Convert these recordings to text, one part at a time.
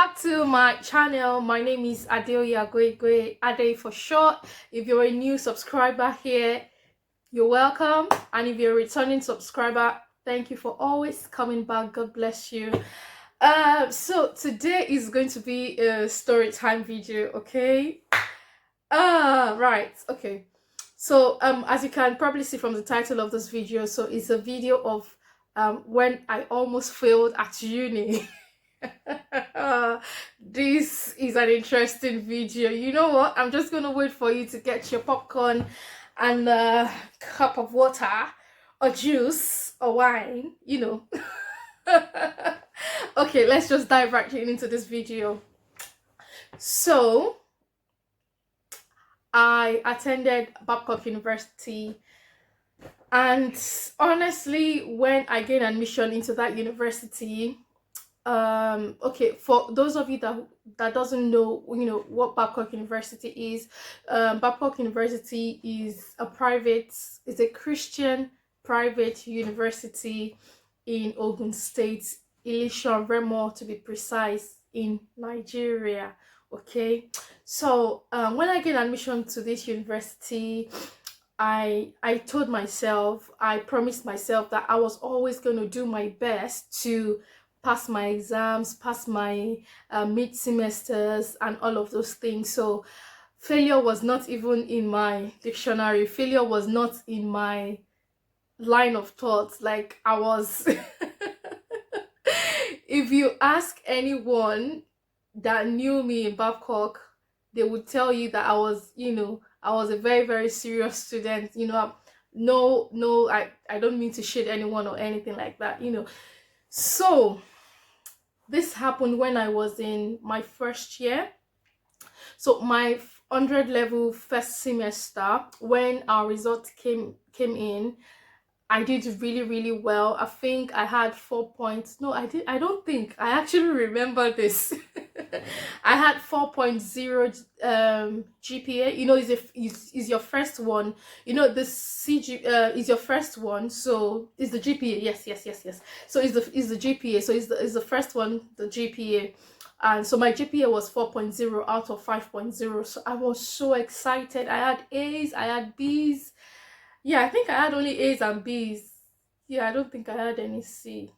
back to my channel. My name is Adeoya Gwe Ade for short. If you're a new subscriber here, you're welcome, and if you're a returning subscriber, thank you for always coming back. God bless you. So today is going to be a story time video, okay? Right, okay. So as you can probably see from the title of this video, so it's a video of when I almost failed at uni. This is an interesting video. You know what, I'm just gonna wait for you to get your popcorn and a cup of water or juice or wine, you know. Okay, let's just dive right into this video. So I attended Babcock University, and honestly, when I gained admission into that university, okay, for those of you that doesn't know, you know, what Babcock University is, Babcock University is a Christian private university in Ogun State, Ilishan, Remo to be precise, in Nigeria. Okay, so when I gained admission to this university, I told myself, I promised myself that I was always going to do my best to pass my exams, pass my mid semesters and all of those things. So failure was not even in my dictionary. Failure was not in my line of thoughts. Like, I was if you ask anyone that knew me in Babcock, they would tell you that I was, you know, I was a very, very serious student. You know, I don't mean to shade anyone or anything like that, you know. So this happened when I was in my first year. So my 100 level first semester, when our results came in, I did really well. I think I had 4 points. No, I don't think. I actually remember this. I had 4.0 GPA. You know, is your first one. You know, the CG is your first one. So is the GPA. Yes. So is the GPA. So is the first one the GPA. And so my GPA was 4.0 out of 5.0. So I was so excited. I had A's, I had B's. Yeah, I think I had only A's and B's. Yeah, I don't think I had any C.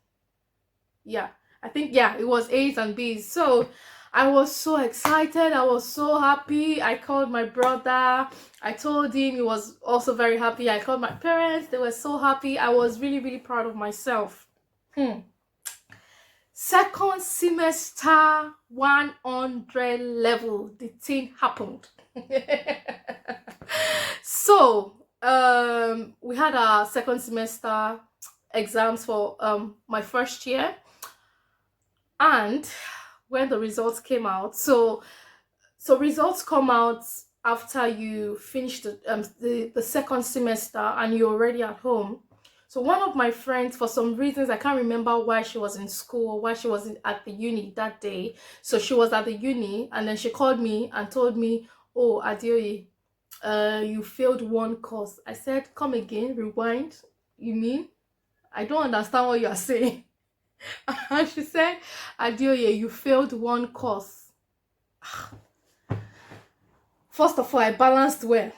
Yeah, I think, yeah, it was A's and B's. So I was so excited. I was so happy. I called my brother. I told him. He was also very happy. I called my parents. They were so happy. I was really proud of myself. Second semester, 100 level, the thing happened. So we had our second semester exams for my first year, and when the results came out, so results come out after you finish the second semester and you're already at home. So one of my friends, for some reasons, I can't remember why she was in school or why she was at the uni that day. So she was at the uni, and then she called me and told me, "Oh, Adeoye, you failed one course." I said, "Come again, rewind. You mean? I don't understand what you are saying." And she said, "Adeoye, you failed one course." First of all, I balanced well.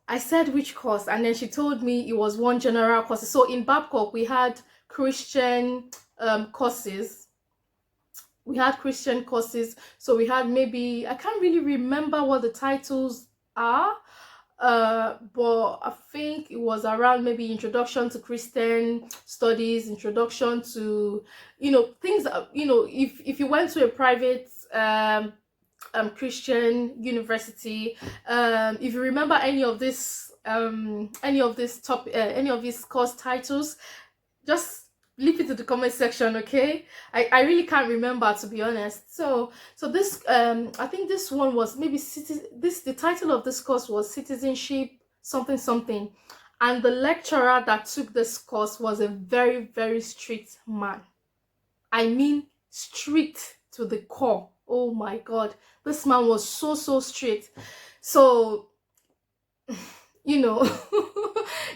I said, "Which course?" And then she told me it was one general course. So in Babcock, we had Christian courses. We had Christian courses. So we had, maybe, I can't really remember what the titles are, but I think it was around maybe introduction to Christian studies, introduction to, you know, things that, you know, if you went to a private Christian university, if you remember any of this course titles, just leave it to the comment section, okay? I really can't remember, to be honest. So this I think this one was maybe the title of this course was citizenship something, and the lecturer that took this course was a very strict man. I mean, strict to the core. Oh my god, this man was so strict. So you know,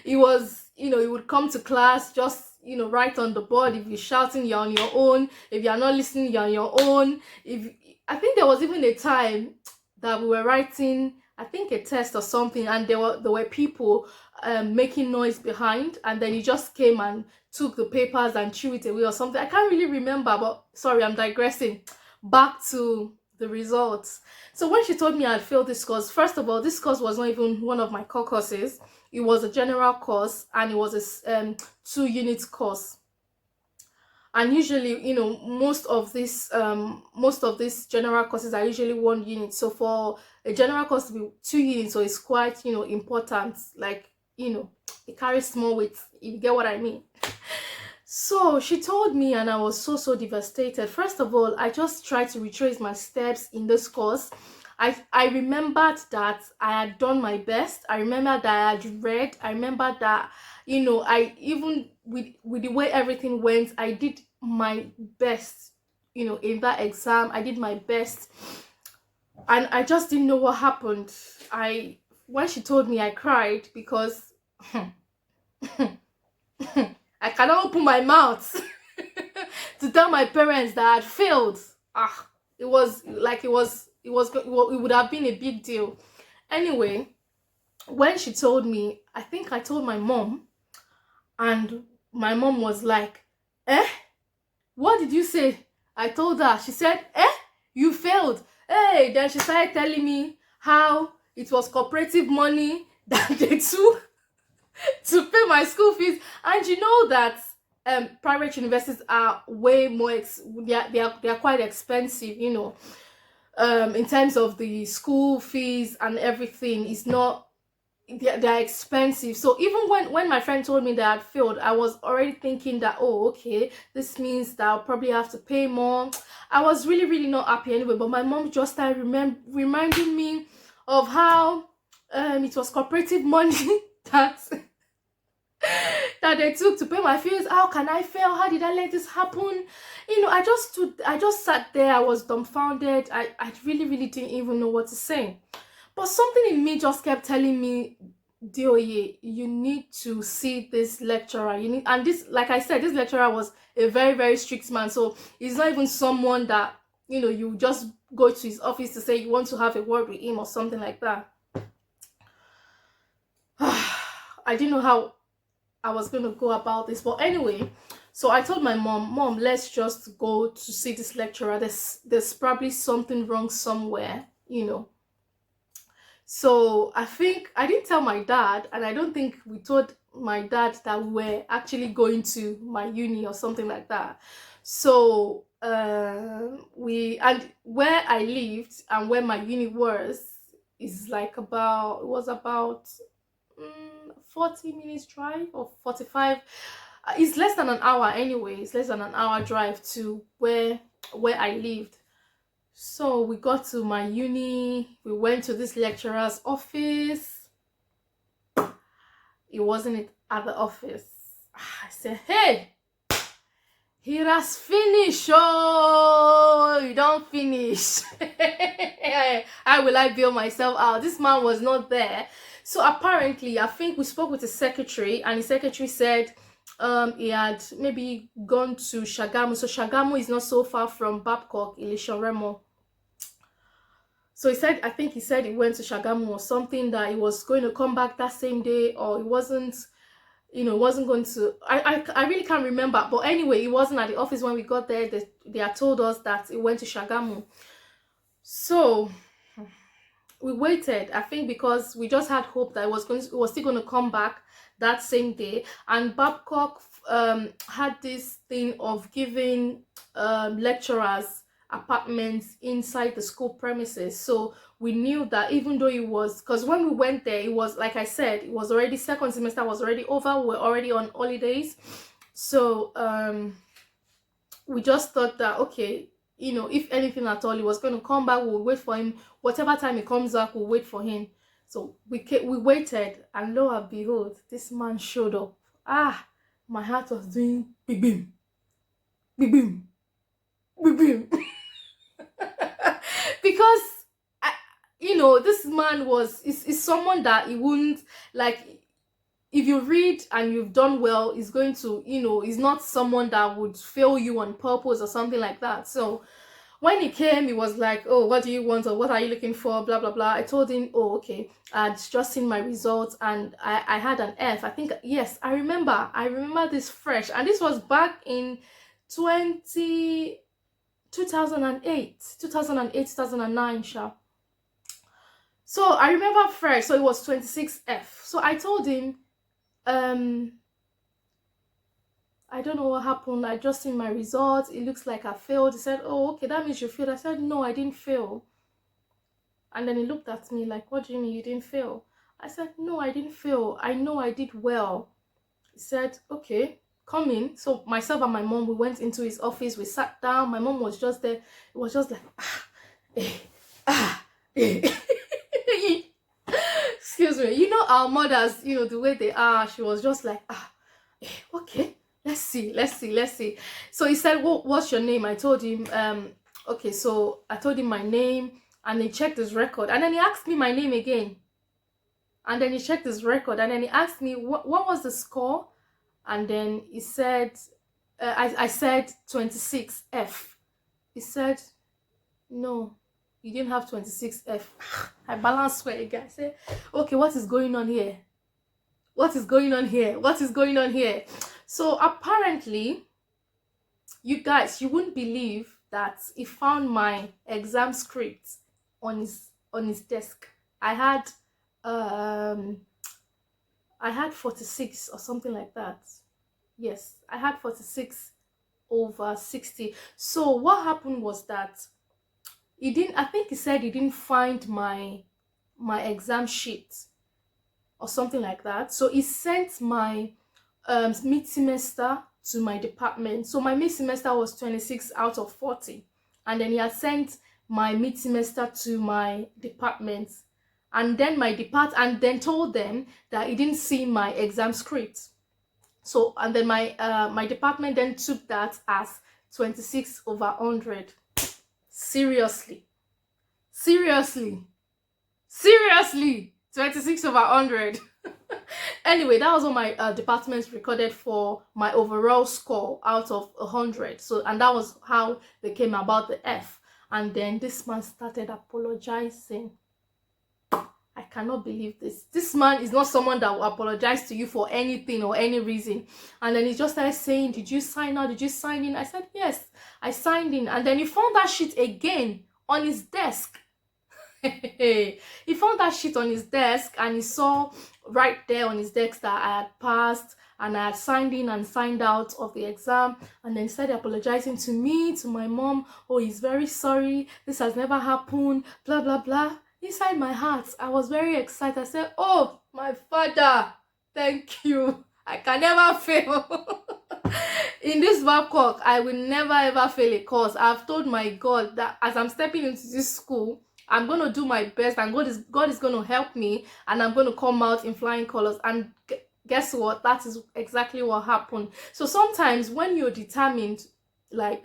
he was, you know, he would come to class, just write on the board. If you're shouting, you're on your own. If you're not listening, you're on your own. If I think there was even a time that we were writing, I think a test or something, and there were people making noise behind, and then he just came and took the papers and threw it away or something. I can't really remember, but sorry, I'm digressing. Back to the results. So when she told me I had failed this course, first of all, this course was not even one of my core courses. It was a general course, and it was a 2 unit course. And usually, most of these general courses are usually 1 unit. So for a general course to be 2 units, so it's quite important. Like, it carries small weight, if you get what I mean. So she told me, and I was so devastated. First of all, I just tried to retrace my steps in this course. I remembered that I had done my best. I remembered that I had read. I remembered that, I even with the way everything went, I did my best, in that exam. I did my best. And I just didn't know what happened. When she told me, I cried because I cannot open my mouth to tell my parents that I had failed. It would have been a big deal. Anyway, when she told me, I think I told my mom, and my mom was like, what did you say? I told her. She said, you failed. Hey, then she started telling me how it was cooperative money that they took to pay my school fees. And you know that private universities are way more they are quite expensive, in terms of the school fees and everything. It's not, they're expensive. So even when my friend told me that I'd failed, I was already thinking that, oh, okay, this means that I'll probably have to pay more. I was really not happy anyway. But my mom just started reminding me of how it was cooperative money that they took to pay my fees. How can I fail? How did I let this happen? I just sat there. I was dumbfounded. I really didn't even know what to say. But something in me just kept telling me, Dioye, you need to see this lecturer. And this, like I said, this lecturer was a very strict man. So he's not even someone that, you just go to his office to say you want to have a word with him or something like that. I didn't know how I was going to go about this. But anyway, so I told my mom, let's just go to see this lecturer. There's probably something wrong somewhere, So I think I didn't tell my dad, and I don't think we told my dad that we're actually going to my uni or something like that. So and where I lived and where my uni was is like about 40 minutes drive or 45. It's less than an hour anyway. It's less than an hour drive to where I lived. So we got to my uni. We went to this lecturer's office. It wasn't at the office. I said, hey, he has finished. Oh, you don't finish. How will I bail myself out? This man was not there. So apparently, I think we spoke with the secretary, and the secretary said he had maybe gone to Shagamu. So Shagamu is not so far from Babcock, Ileshan-Remo. So I think he said he went to Shagamu or something, that he was going to come back that same day, or he wasn't, wasn't going to, I really can't remember. But anyway, he wasn't at the office when we got there. They had told us that he went to Shagamu. So we waited, I think, because we just had hope that it was still going to come back that same day. And Babcock had this thing of giving lecturers apartments inside the school premises. So we knew that even though it was, because when we went there, it was, like I said, it was already, second semester was already over. We were already on holidays. So we just thought that, okay, if anything at all, he was going to come back, we'll wait for him. Whatever time he comes back, we'll wait for him. So we waited, and lo and behold, this man showed up. My heart was doing big bim, big bim, big bim. Because this man is someone that he wouldn't, like, if you read and you've done well, is going to, is not someone that would fail you on purpose or something like that. So when he came, he was like, oh, what do you want, or what are you looking for, blah blah blah. I told him, oh, okay, I'd just seen my results and I had an F. I think, yes, I remember this fresh, and this was back in 20 2008, 2009, sure. So I remember fresh, so it was 26F. So I told him, um I don't know what happened. I just seen my results. It looks like I failed. He said, oh, okay, that means you failed. I said, no, I didn't fail. And then he looked at me like, what do you mean you didn't fail? I said, no, I didn't fail. I know I did well. He said, okay, come in. So myself and my mom, we went into his office. We sat down. My mom was just there. It was just like, eh, eh. Excuse me. You know our mothers, the way they are. She was just like, okay. Let's see. So he said, what's your name? I told him, okay, so I told him my name, and he checked his record, and then he asked me my name again, and then he checked his record, and then he asked me what was the score, and then he said, I said 26F. He said, no, you didn't have 26F. I balanced swear again. I said, okay, what is going on here? So apparently, you guys, you wouldn't believe that he found my exam script on his desk. I had 46 or something like that. Yes, I had 46 over 60. So what happened was that I think he said he didn't find my exam sheet or something like that. So he sent my mid-semester to my department. So my mid-semester was 26 out of 40, and then he had sent my mid-semester to my department, and then told them that he didn't see my exam script. So, and then my department then took that as 26 over 100. Seriously 26 over 100. Anyway, that was what my department recorded for my overall score out of 100. So, and that was how they came about the F. And then this man started apologizing. I cannot believe this. This man is not someone that will apologize to you for anything or any reason. And then he just started saying, did you sign out? Did you sign in? I said, yes, I signed in. And then he found that shit again on his desk. He found that shit on his desk, and he saw right there on his desk that I had passed and I had signed in and signed out of the exam. And then he started apologizing to me, to my mom. Oh, he's very sorry, this has never happened, blah blah blah. Inside my heart, I was very excited. I said, oh, my father, thank you, I can never fail. In this Babcock, I will never ever fail a course. I've told my God that as I'm stepping into this school, I'm going to do my best, and God is going to help me, and I'm going to come out in flying colors. And guess what? That is exactly what happened. So sometimes when you're determined, like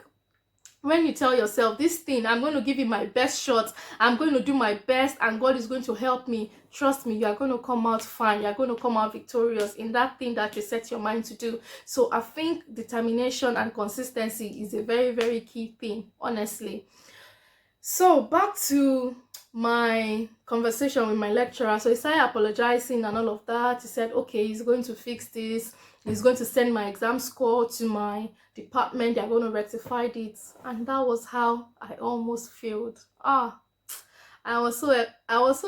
when you tell yourself, this thing, I'm going to give it my best shot, I'm going to do my best, and God is going to help me, trust me, you are going to come out fine. You're going to come out victorious in that thing that you set your mind to do. So I think determination and consistency is a very, very key thing, honestly. So back to my conversation with my lecturer. So he started apologizing and all of that. He said, okay, he's going to fix this. He's going to send my exam score to my department. They're going to rectify it. And that was how I almost failed. I was so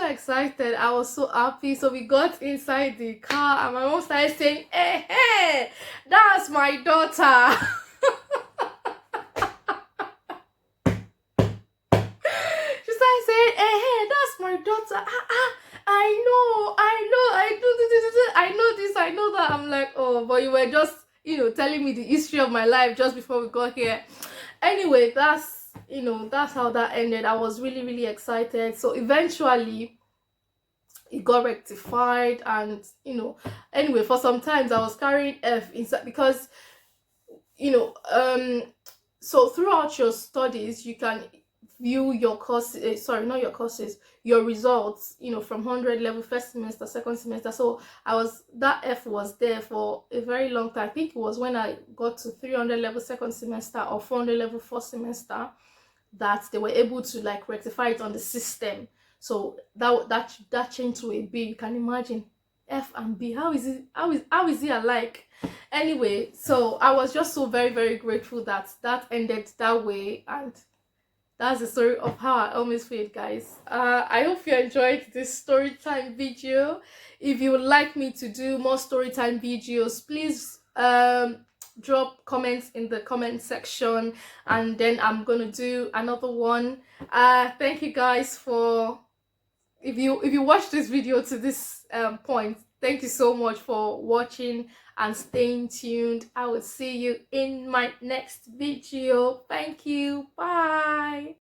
excited. I was so happy. So we got inside the car, and my mom started saying, hey, that's my daughter. My daughter, I know that. I'm like, oh, but you were just, telling me the history of my life just before we got here. Anyway, that's how that ended. I was really, really excited. So eventually it got rectified, and anyway, for some times I was carrying F inside because so throughout your studies, you can, view your courses, sorry, not your courses, your results, you know, from 100 level, first semester, second semester. So I was, that F was there for a very long time. I think it was when I got to 300 level second semester or 400 level first semester that they were able to like rectify it on the system. So that changed to a B. You can imagine F and B. How is it alike? Anyway, so I was just so very, very grateful that that ended that way, and that's the story of how I almost failed, guys. I hope you enjoyed this story time video. If you would like me to do more story time videos, please drop comments in the comment section, and then I'm gonna do another one. Thank you guys for, if you watch this video to this point, thank you so much for watching and staying tuned. I will see you in my next video. Thank you. Bye.